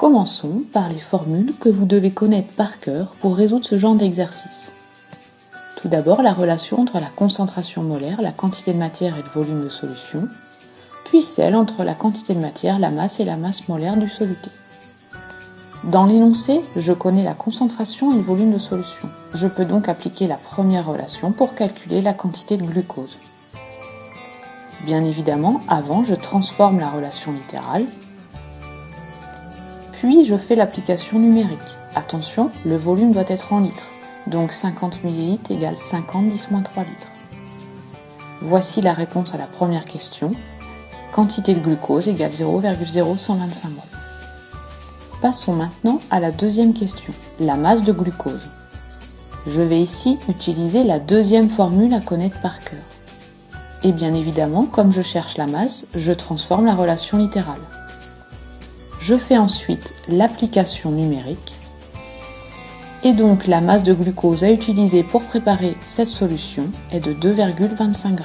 Commençons par les formules que vous devez connaître par cœur pour résoudre ce genre d'exercice. Tout d'abord, la relation entre la concentration molaire, la quantité de matière et le volume de solution, puis celle entre la quantité de matière, la masse et la masse molaire du soluté. Dans l'énoncé, je connais la concentration et le volume de solution. Je peux donc appliquer la première relation pour calculer la quantité de glucose. Bien évidemment, avant, je transforme la relation littérale, puis je fais l'application numérique. Attention, le volume doit être en litres, donc 50 ml égale 50 10-3 litres. Voici la réponse à la première question. Quantité de glucose égale 0,0125 mol. Passons maintenant à la deuxième question, la masse de glucose. Je vais ici utiliser la deuxième formule à connaître par cœur. Et bien évidemment, comme je cherche la masse, je transforme la relation littérale. Je fais ensuite l'application numérique. Et donc la masse de glucose à utiliser pour préparer cette solution est de 2,25 g.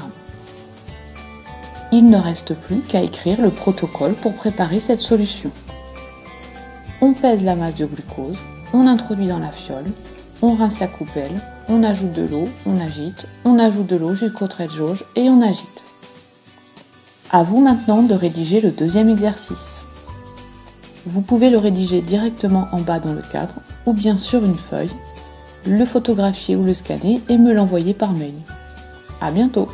Il ne reste plus qu'à écrire le protocole pour préparer cette solution. On pèse la masse de glucose, on introduit dans la fiole, on rince la coupelle, on ajoute de l'eau, on agite, on ajoute de l'eau jusqu'au trait de jauge et on agite. À vous maintenant de rédiger le deuxième exercice. Vous pouvez le rédiger directement en bas dans le cadre ou bien sur une feuille, le photographier ou le scanner et me l'envoyer par mail. À bientôt!